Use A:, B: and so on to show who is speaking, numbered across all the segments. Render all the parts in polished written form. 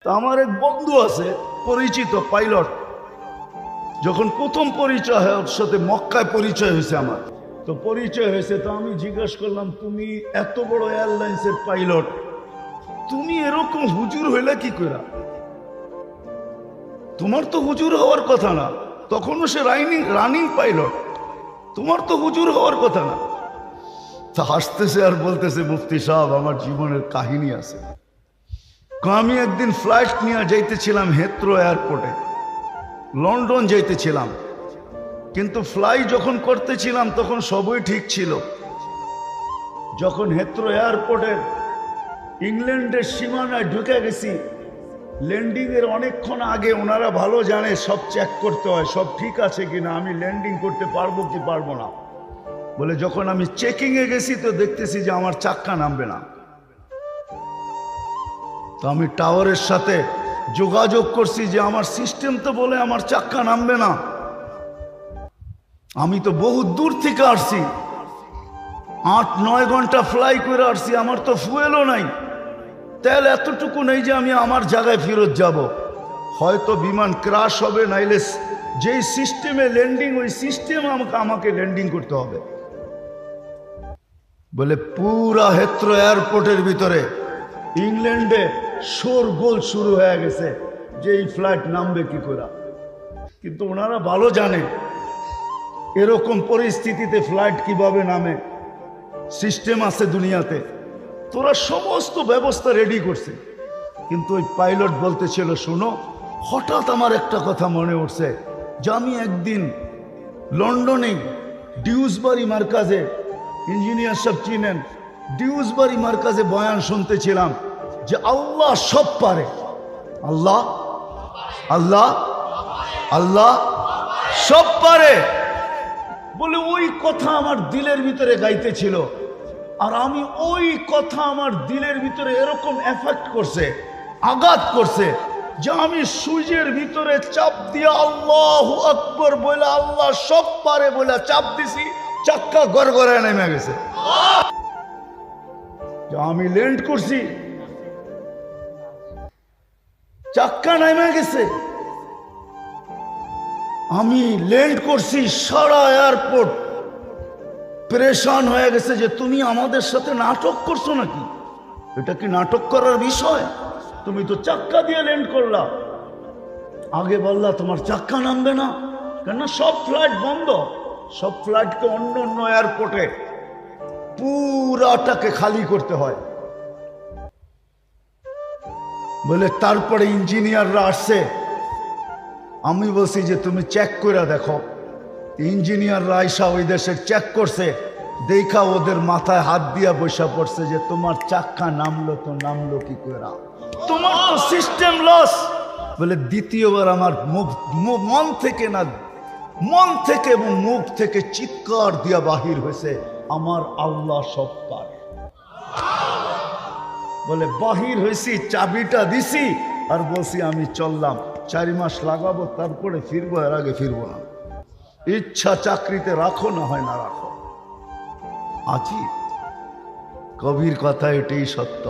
A: তা আমার এক বন্ধু আছে পরিচিত পাইলট, যখন প্রথম পরিচয় হয় ওর সাথে মক্কায় পরিচয় হয়েছে আমার, তো পরিচয় হয়েছে, তো আমি জিজ্ঞাসা করলাম তুমি এত বড় এয়ারলাইন্সের পাইলট, তুমি এরকম হুজুর হইলে কি করে? তোমার তো হুজুর হওয়ার কথা না, তখনও সে রানিং পাইলট, তোমার তো হুজুর হওয়ার কথা না। তা হাসতেছে আর বলতেছে মুফতি সাহেব আমার জীবনের কাহিনী আছে। আমি একদিন ফ্লাইট নিয়ে যাইতেছিলাম হেথ্রো এয়ারপোর্টে, লন্ডন যাইতেছিলাম, কিন্তু ফ্লাই যখন করতেছিলাম তখন সবই ঠিক ছিল। যখন হেথ্রো এয়ারপোর্টের ইংল্যান্ডের সীমানায় ঢুকে গেছি, ল্যান্ডিং এর অনেকক্ষণ আগে ওনারা ভালো জানে সব চেক করতে হয় সব ঠিক আছে কিনা, আমি ল্যান্ডিং করতে পারবো কি পারবো না। বলে যখন আমি চেকিং এ গেছি তো দেখতেছি যে আমার চাক্কা নামবে না। তো আমি টাওয়ারের সাথে যোগাযোগ করছি যে আমার সিস্টেম তো বলে আমার চাক্কা নামবে না, আমি তো বহু দূর থেকে আসছি, 8-9 ঘন্টা ফ্লাই করে আসছি, আমার তো ফুয়েলও নাই, তেল এতটুকু নেই যে আমি আমার জায়গায় ফেরত যাব। হয়তো বিমান ক্রাশ হবে, নাইলে যেই সিস্টেমে ল্যান্ডিং ওই সিস্টেম আমাকে ল্যান্ডিং করতে হবে। বলে পুরা হেথ্রো এয়ারপোর্টের ভিতরে ইংল্যান্ডে শোরগোল শুরু হয়ে গেছে যে এই ফ্লাইট নামবে কি করে। কিন্তু ওনারা ভালো জানে এরকম পরিস্থিতিতে ফ্লাইট কিভাবে নামে, সিস্টেম আছে দুনিয়াতে, তোরা সমস্ত ব্যবস্থা রেডি করছে। কিন্তু ওই পাইলট বলতেছিল শোনো, হঠাৎ আমার একটা কথা মনে উঠছে যে আমি একদিন লন্ডনে ডিউসবারি মার্কাজে, ইঞ্জিনিয়ার সব চিনেন, ডিউসবারি মার্কাজে বয়ান শুনতেছিলাম যে আল্লাহ সব পারে, আল্লাহ আল্লাহ আল্লাহ সব পারে। বলে ওই কথা আমার দিলের ভিতরে গাইতেছিল, আর আমি ওই কথা আমার দিলের ভিতরে এরকম এফেক্ট করছে, আঘাত করছে যে আমি সূর্যের ভিতরে চাপ দিয়ে আল্লাহু আকবার বলে আল্লাহ সব পারে বলে চাপ দিছি, চাক্কা গড়গড়ায় নেমে গেছে। আমি ল্যান্ড করছি, চাক্কা নেমে গেছে, আমি ল্যান্ড করছি, সারা এয়ারপোর্ট পরেশান হয়ে গেছে যে তুমি আমাদের সাথে নাটক করছো নাকি, এটা কি নাটক করার বিষয়? তুমি তো চাক্কা দিয়ে ল্যান্ড করলা, আগে বললা তোমার চাক্কা নামবে না, কেননা সব ফ্লাইট বন্ধ, সব ফ্লাইটকে অন্য অন্য এয়ারপোর্টে পুরাটাকে খালি করতে হয়। বলে তারপরে ইঞ্জিনিয়াররা আসছে, আমি বলছি যে তুমি চেক করে দেখো। ইঞ্জিনিয়াররা আইসা ওই দেশের চেক করছে, দেখা ওদের মাথায় হাত দিয়া বসা পড়ছে যে তোমার চাক্কা নামলো তো নামলো কি করে, তোমার তো সিস্টেম লস। বলে দ্বিতীয়বার আমার মন থেকে না, মন থেকে এবং মুখ থেকে চিৎকার দিয়া বাহির হয়েছে আমার আল্লাহ সব পারে। বলে বাহির হয়েছি, চাবিটা দিছি আর বলছি আমি চললাম, 4 মাস লাগাবো তারপরে ফিরবো, এর আগে ফিরবো না। ইচ্ছা চাকরিতে রাখো না হয় না রাখো। আজি কবির কথা এটাই সত্য।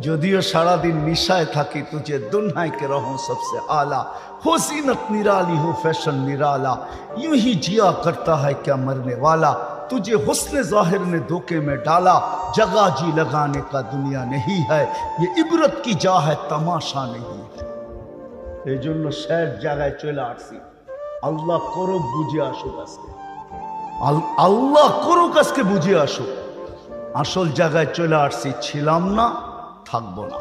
A: যদিও সারাদিন নিশায় থাকি, তুঝে দুনিয়ায় কে রহো সবসে আলা, हो जीनत निराली हो फैशन निराला, यूं ही जिया करता है क्या मरने वाला, तुझे हुस्न जाहिर ने धोखे में डाला, जगह जी लगाने का दुनिया नहीं है, ये इबरत की जा है तमाशा नहीं है। এই জন্য শেষ জায়গায় চলে আসছি, আল্লাহ করুক বুঝে আসুক আজকে, আল্লাহ করুক আজকে বুঝে আসুক। আসল জায়গায় চলে আসছি, ছিলাম না, থাকবো না,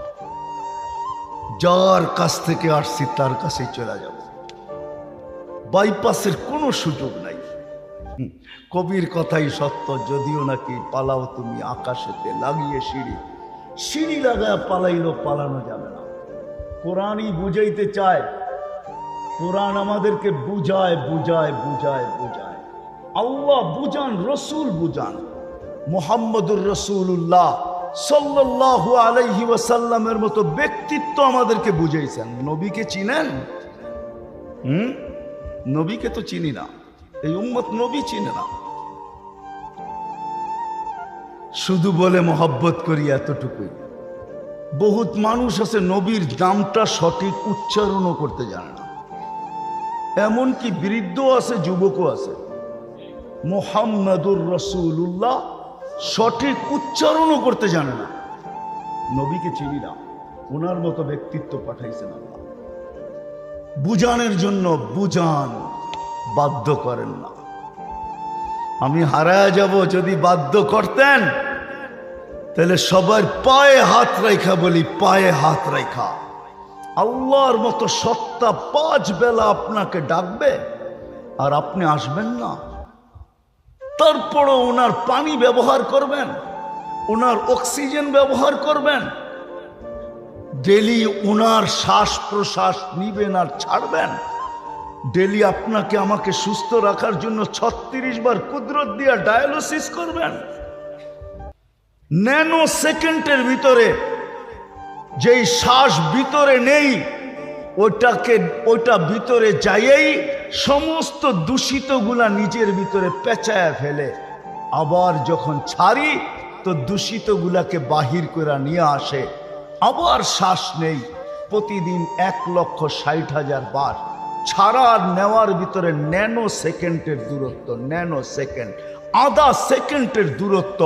A: যার কাছ থেকে আসছি তার কাছে চলে যাব, বাইপাসের কোনো সুযোগ নাই। কবির কথাই সত্য, যদিও নাকি পালাও তুমি আকাশেতে লাগিয়ে সিঁড়ি, সিঁড়ি লাগায় পালাইলো পালানো যাবে না। কোরআনই বুঝাইতে চায়, কোরআন আমাদেরকে বুঝায় বুঝায় বুঝায় বুঝায়। আল্লাহ বুঝান, রসুল বুঝান, মুহাম্মদুর রাসূলুল্লাহ সাল্লাল্লাহু আলাইহি ওয়াসাল্লামের মতো ব্যক্তিত্ব আমাদেরকে বুঝাইছেন। নবীকে চিনেন? নবীকে তো চিনি না, এই উম্মত নবী চিনে না, শুধু বলে মহব্বত করি এতটুকুই। বহুত মানুষ আছে নবীর নামটা সঠিক উচ্চারণও করতে জানে না, এমনকি বৃদ্ধ আছে, যুবকও আছে। মুহাম্মাদুর রাসূলুল্লাহ সঠিক উচ্চারণও করতে জানে না। নবীকে চিনি না, ওনার মতো ব্যক্তিত্ব পাঠাইছেন আল্লাহ। বুঝানোর জন্য বুঝান, বাধ্য করেন না। আমি হারায় যাব যদি বাধ্য করতেন, তাহলে সবার পায়ে হাত রাখা বলি, পায়ে হাত রাখা। আল্লাহর মতো সত্তা 5 বেলা আপনাকে ডাকবে আর আপনি আসবেন না। তারপরও ওনার পানি ব্যবহার করবেন, ওনার অক্সিজেন ব্যবহার করবেন, ডেলি ওনার শ্বাস প্রশ্বাস নিবেন আর ছাড়বেন। ডেলি আপনাকে আমাকে সুস্থ রাখার জন্য 36 বার কুদরত দিয়া ডায়ালিসিস করবেন। ন্যানো সেকেন্ডের ভিতরে যেই শ্বাস ভিতরে নেই, ওইটা ভিতরে যাইয়েই সমস্ত দূষিতগুলা নিজের ভিতরে পেঁচায় ফেলে। আবার যখন ছাড়ি তো দূষিতগুলাকে বাহির করে নিয়ে আসে, আবার শ্বাস নেই। প্রতিদিন 1,60,000 বার ছাড়া আর নেওয়ার ভিতরে ন্যানো সেকেন্ডের দূরত্ব, ন্যানো সেকেন্ড, আধা সেকেন্ডের দূরত্ব।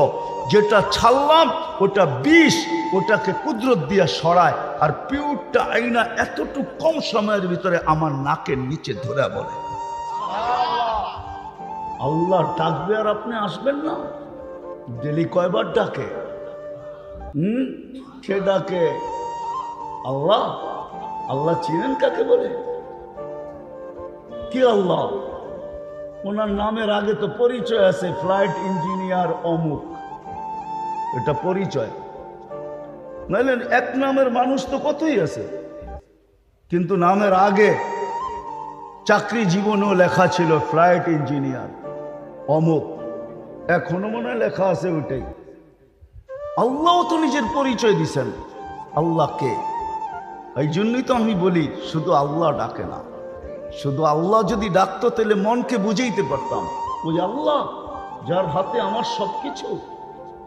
A: যেটা ছাড়লাম ওটা 20, ওটাকে কুদরত দিয়ে সরায়, আর পিউরটা আইনা এতটুকু কম সময়ের ভিতরে আমার নাকের নিচে ধরে বলে আল্লাহ ডাকবে আর আপনি আসবেন না। ডেলি কয়বার ডাকে? কে ডাকে? আল্লাহ। আল্লাহ চিনেন কাকে বলে? কি আল্লাহ? ওনার নামের আগে তো পরিচয় আছে, ফ্লাইট ইঞ্জিনিয়ার অমুক, এটা পরিচয়। নাইলেন এক নামের মানুষ তো কতই আছে, কিন্তু নামের আগে চাকরি জীবনেও লেখা ছিল ফ্লাইট ইঞ্জিনিয়ার অমুক, এখনো মনে হয় লেখা আছে ওইটাই। আল্লাহ তো নিজের পরিচয় দিছেন। আল্লাহকে, এই জন্যই তো আমি বলি শুধু আল্লাহ ডাকে না। শুধু আল্লাহ যদি ডাকতো তাহলে মনকে বুঝাইতে পারতাম, ওই আল্লাহ যার হাতে আমার সবকিছু,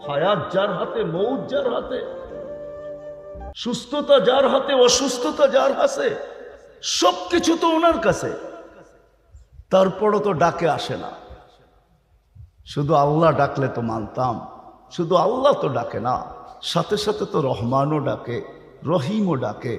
A: হায়াত যার হাতে, মৌত যার হাতে, সুস্থতা যার হাতে, অসুস্থতা যার হাতে, সবকিছু তো ওনার কাছে। তারপরও তো ডাকে আসে না। শুধু আল্লাহ ডাকলে তো মানতাম। শুধু আল্লাহ তো ডাকে না, সাথে সাথে তো রহমানও ডাকে, রহিমও ডাকে,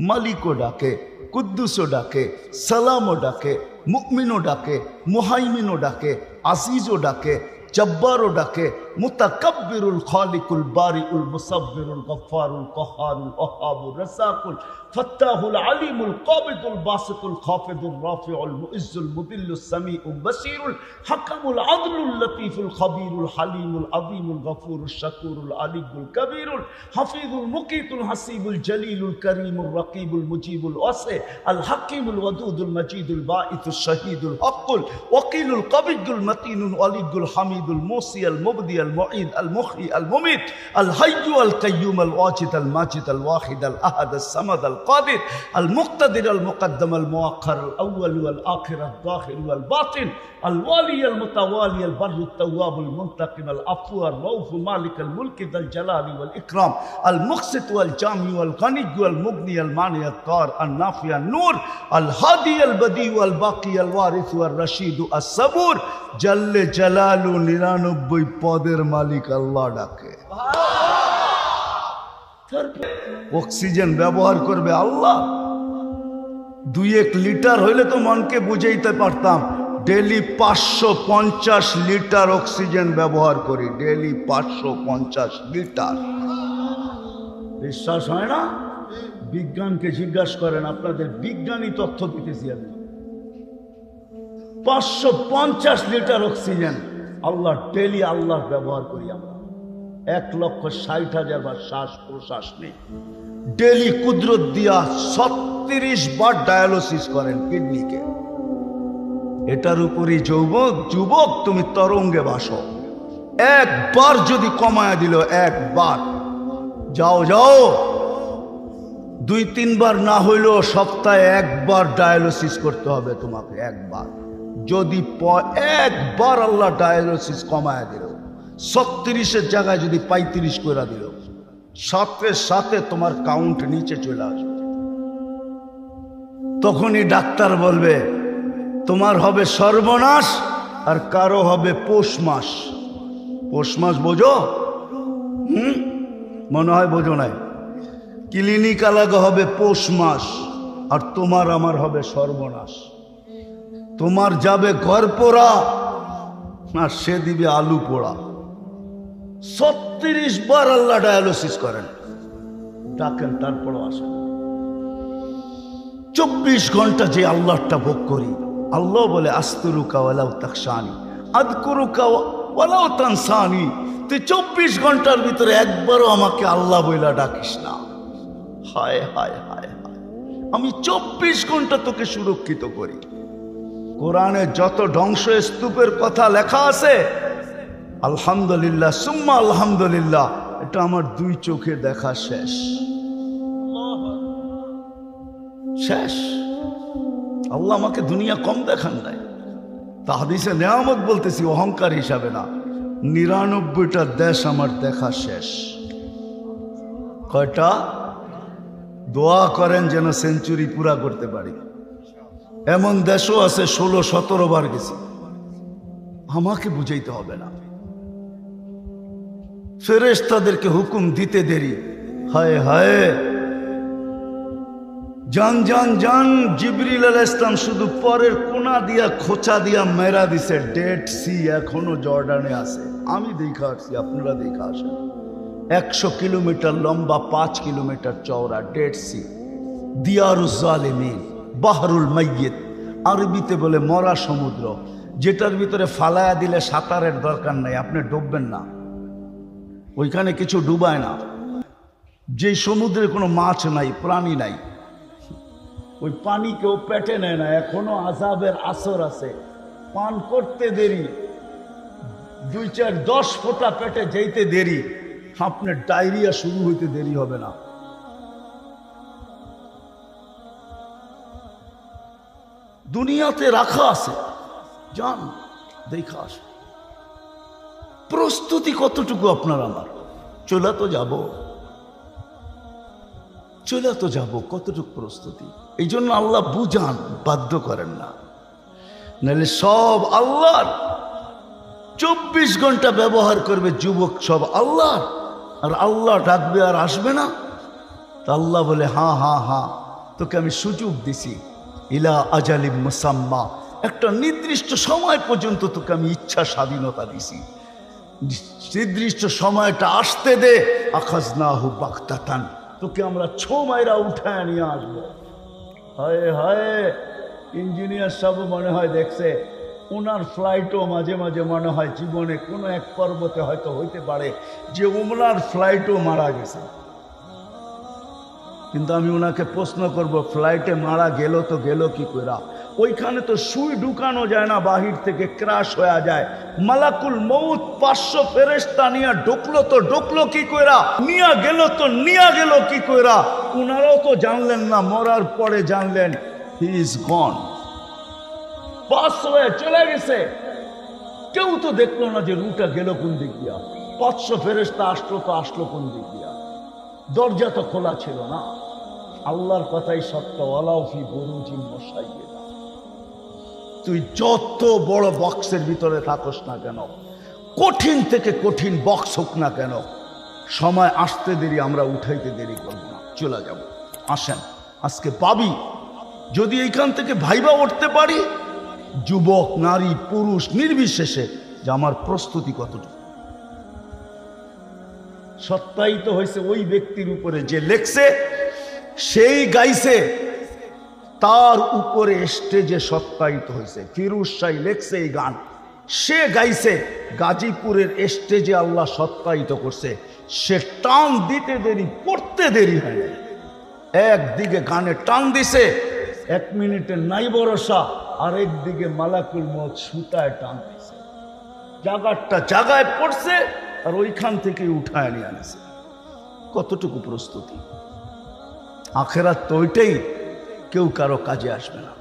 A: মালিকও ডাকে, কুদ্দুসও ডাকে, সালামও ডাকে, মুমিনও ডাকে, মুহাইমিনও ডাকে, আজিজও ডাকে, জব্বারও ডাকে, মুতাকাব্বিরুল খালিকুল বারিউল মুসাব্বিরুল গফফারুল কহারুল ওহাবুর রাসাকুল ফাত্তাহুল আলিমুল কাবিদুল বাসিতুল খাফিদুর রাফিউল মুইজ্জুল মুদিল্লুস সামিউল বাসীরুল হাকামুল আদলুল লতীফুল খবীরুল হালিমুল আযীমুল গফুরুশ শাকুরুল আলিয়ুল কবীরুল হাফিজুল মুকিতুল হাসিবুল জলিলুল করিমুর রকিবুল মুজিবুল ওয়াসি আল হাকিমুল ওয়াদুদুল মজিদুল বাঈসুশ শহীদুল হকুল ওয়াকিলুল কবিয়ুল মতিনুল ওয়ালিদুল হামিদুল মুসি আল মুবদি আল মুঈদ আল মুহয়ি আল মুমিত আল হাইয়্যু আল কাইয়্যুম আল ওয়াজিদ আল মাজিদ আল ওয়াহিদ আল আহাদ আল সামাদ আল القادر المقتدر المقدم المؤخر الأول والآخر الظاهر والباطن الوالي المتوالي البر التواب المنتقم العفو الرؤوف مالك الملك ذا الجلال والإكرام المقسط والجامع والغني والمغني المانع الضار النافع النور الهادي البديع الباقي الوارث والرشيد الصبور جل جلاله 99 পদের মালিক আল্লাহ ডাকে। অক্সিজেন ব্যবহার করবে আল্লাহ। 2-1 লিটার হইলে তো মনকে বুঝাইতে পারতাম। ডেলি 550 লিটার অক্সিজেন ব্যবহার করি, ডেলি 550 লিটার। বিশ্বাস হয় না? বিজ্ঞানকে জিজ্ঞাসা করেন, আপনাদের বিজ্ঞানী তথ্য দিতেছি আমি। 550 লিটার অক্সিজেন আল্লাহ ডেলি আল্লাহ ব্যবহার করি আমরা। 1,60,000 বার শ্বাস প্রশ্বাস নেই। ডেলি কুদরত দিয়া 36 বার ডায়ালিসিস করেন কিডনিকে। এটার উপরই যুবক তুমি তরঙ্গে ভাসো। একবার যদি কমায় দিল, একবার যাও 2-3 বার না হইলেও সপ্তাহে একবার ডায়ালিসিস করতে হবে তোমাকে। একবার যদি একবার আল্লাহ ডায়ালিসিস কমায় দিল, 36-এর জায়গায় যদি 35 করে দিল, সাথে সাথে তোমার কাউন্ট নিচে চলে আসবে। তখনই ডাক্তার বলবে তোমার হবে সর্বনাশ, আর কারো হবে পৌষ মাস। পৌষ মাস বোঝো? মনে হয় বোঝো নাই। ক্লিনিক আলাদা হবে পৌষ মাস, আর তোমার আমার হবে সর্বনাশ। তোমার যাবে ঘর পোড়া, আর সে দিবে আলু পোড়া। 36 বার আল্লাহ ডায়ালিসিস করেন, ডাকেন, তারপরও আসেন। 24 ঘন্টা যে আল্লাহটা ভোগ করি, আল্লাহ বলে আস্তুরুকা ওয়ালাউ তাকশানি আযকুরুকা ওয়ালাউ তানসানি। তুই 24 ঘন্টার ভিতরে একবারও আমাকে আল্লাহ বইলা ডাকিস না। হায় হায় হায় হায়, আমি 24 ঘন্টা তোকে সুরক্ষিত করি। কোরআনে যত ধ্বংস স্তূপের কথা লেখা আছে, আলহামদুলিল্লাহ সুম্মা আলহামদুলিল্লাহ, এটা আমার 2 চোখে দেখা শেষ। শেষ। আল্লাহ আমাকে দুনিয়া কম দেখান নাই। তা হাদিসে নেয়ামত বলতেছি, অহংকার হিসাবে না। 99টা দেশ আমার দেখা শেষ। কয়টা? দোয়া করেন যেন সেঞ্চুরি পুরা করতে পারি। এমন দেশও আছে 16-17 বার গেছি। আমাকে বুঝাইতে হবে না। ফেরেশতাদেরকে হুকুম দিতে দেরি। হায় হায়, জান জান জান। জিবরিল আলাইহিস সালাম শুধু পরের কোনা দিয়া খোঁচা দিয়া মেরা দিছে। ডেড সি এখনো জর্ডানে আছে। আমি দেখা আসছি, আপনারা দেখা আসেন। 100 কিলোমিটার লম্বা, 5 কিলোমিটার চওড়া ডেড সি, দিয়ারুজ জালিমিন, বাহরুল মাইয়িত, আরবিতে বলে মরা সমুদ্র, যেটার ভিতরে ফালায়া দিলে সাঁতারের দরকার নাই, আপনি ডুববেন না। ওইখানে কিছু ডুবায় না। যে সমুদ্রে কোনো মাছ নাই, প্রাণী নাই, ওই পানি কেউ পেটে নেয় না। এখনো আযাবের আসর আছে। পান করতে দেরি, 2-4-10 ফোঁটা পেটে যেতে দেরি, আপনার ডায়রিয়া শুরু হইতে দেরি হবে না। দুনিয়াতে রাখা আছে, যান দেখা আসে। প্রস্তুতি কতটুকু আপনার আমার? চলে তো যাব, চলে তো যাব, কতটুকু প্রস্তুতি? এই জন্য আল্লাহ বুঝান, বাধ্য করেন না। নাহলে সব আল্লাহর। 24 ঘন্টা ব্যবহার করবে যুবক, সব আল্লাহর। আর আল্লাহ ডাকবে আর আসবে না। তা আল্লাহ বলে হ্যাঁ হ্যাঁ হ্যাঁ, তোকে আমি সুযোগ দিছি। ইলা আজালিম মুসাম্মা, একটা নির্দিষ্ট সময় পর্যন্ত তোকে আমি ইচ্ছা স্বাধীনতা দিছি। নির্দিষ্ট সময়টা আসতে দে, আখাজনাহু বাগতাতান, তোকে আমরা ছো মাইরা উঠায় নিয়ে আসবো। হায় হায়, ইঞ্জিনিয়ার সব মনে হয় দেখছে, ওনার ফ্লাইটও মাঝে মাঝে মনে হয় জীবনে কোনো এক পর্বতে হয়তো হইতে পারে যে ওনার ফ্লাইটও মারা গেছে। কিন্তু আমি ওনাকে প্রশ্ন করব, ফ্লাইটে মারা গেল তো গেল কি কইরা? ওইখানে তো সুই ঢুকানো যায় না, বাহির থেকে ক্রাশ হয়ে যায়। মালাকুল মউত 500 ফেরেশতা নিয়ে ঢুকলো তো ঢুকলো কি কইরা, নিয়া গেল তো নিয়া গেল কি কইরা? ওনারাও তো জানলেন না, মরার পরে জানলেন হি ইজ গন, পাস হয়ে চলে গেছে। কেউ তো দেখলো না যে রুটা গেল কোন দিক দিয়া। 500 ফেরেশতা আসলো তো আসলো কোন দিক দিয়া? দরজা তো খোলা ছিল না। আল্লাহর কথাই সত্য, ওয়ালাউ ফি বুরুজিন মুশাইয়্যিদা। তুই যত বড় বক্সের ভিতরে থাকস না কেন, কঠিন থেকে কঠিন বক্স হোক না কেন, সময় আসতে দেরি, আমরা উঠাইতে দেরি করব না, চলে যাব। আসেন আজকে পাবি, যদি এইখান থেকে ভাইবা উঠতে পারি, যুবক নারী পুরুষ নির্বিশেষে, যে আমার প্রস্তুতি কতটুকু। সত্যায়িত হয়েছে ওই ব্যক্তির উপরে যে লেখছে, সেই গাইছে, তার উপরে স্টেজে সত্যায়িত হয়েছে। ফিরোজ শাহ লেখছে এই গান, সে গাইছে, গাজীপুরের স্টেজে আল্লাহ সত্যায়িত করছে। সে টান দিতে দেরি, পড়তে দেরি হয়। একদিকে গানে টান দিছে, 1 মিনিটে নাই ভরসা, আর একদিকে মালাকুল মউত সুতায় টান দিছে, জায়গাটা জায়গায় পড়ছে, আর ওইখান থেকে উঠায় নিয়ে আনছে। কতটুকু প্রস্তুতি? আখেরাত তো ওইটাই, কেউ কারো কাজে আসবে না।